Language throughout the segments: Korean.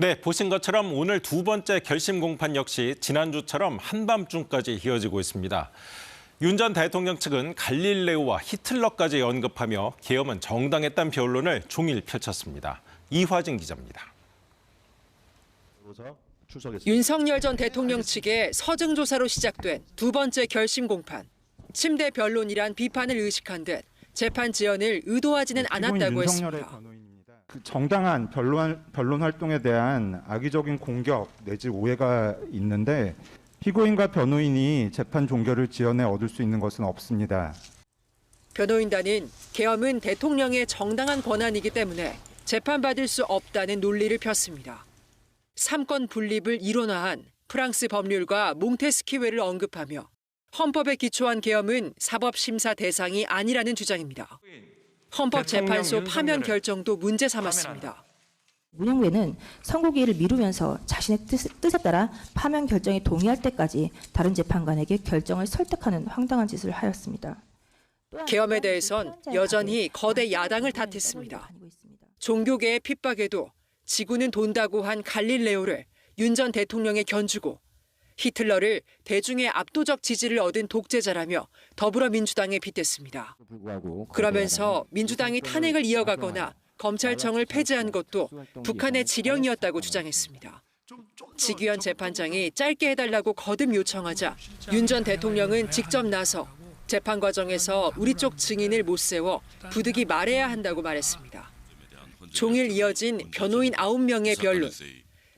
네, 보신 것처럼 오늘 두 번째 결심 공판 역시 지난주처럼 한밤중까지 이어지고 있습니다. 윤 전 대통령 측은 갈릴레오와 히틀러까지 언급하며 계엄은 정당했다는 변론을 종일 펼쳤습니다. 이화진 기자입니다. 윤석열 전 대통령 측의 서증 조사로 시작된 두 번째 결심 공판. 침대 변론이란 비판을 의식한 듯 재판 지연을 의도하지는 않았다고 했습니다. 정당한 변론 활동에 대한 악의적인 공격 내지 오해가 있는데 피고인과 변호인이 재판 종결을 지연해 얻을 수 있는 것은 없습니다. 변호인단은 계엄은 대통령의 정당한 권한이기 때문에 재판받을 수 없다는 논리를 폈습니다. 삼권 분립을 이론화한 프랑스 법률가 몽테스키웨를 언급하며 헌법에 기초한 계엄은 사법심사 대상이 아니라는 주장입니다. 헌법재판소 파면 결정도 문제 삼았습니다. 문영배는 선고기일을 미루면서 자신의 뜻에 따라 파면 결정에 동의할 때까지 다른 재판관에게 결정을 설득하는 황당한 짓을 하였습니다. 계엄에 대해선 여전히 거대 야당을 탓했습니다. 종교계의 핍박에도 지구는 돈다고 한 갈릴레오를 윤 전 대통령에 견주고 히틀러를 대중의 압도적 지지를 얻은 독재자라며 더불어민주당에 빗댔습니다. 그러면서 민주당이 탄핵을 이어가거나 검찰청을 폐지한 것도 북한의 지령이었다고 주장했습니다. 직위원 재판장이 짧게 해달라고 거듭 요청하자 윤 전 대통령은 직접 나서 재판 과정에서 우리 쪽 증인을 못 세워 부득이 말해야 한다고 말했습니다. 종일 이어진 변호인 9명의 변론.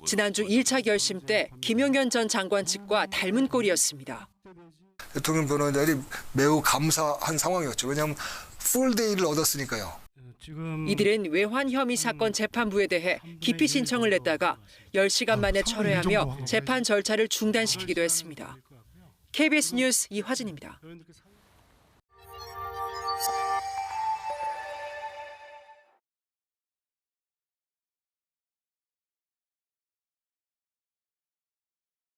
지난주 1차 결심 때 김용현 전 장관 측과 닮은 꼴이었습니다. 대통령 변호인들이 매우 감사한 상황이었죠. 왜냐하면 풀데이를 얻었으니까요. 이들은 외환 혐의 사건 재판부에 대해 기피 신청을 냈다가 10시간 만에 철회하며 재판 절차를 중단시키기도 했습니다. KBS 뉴스 이화진입니다.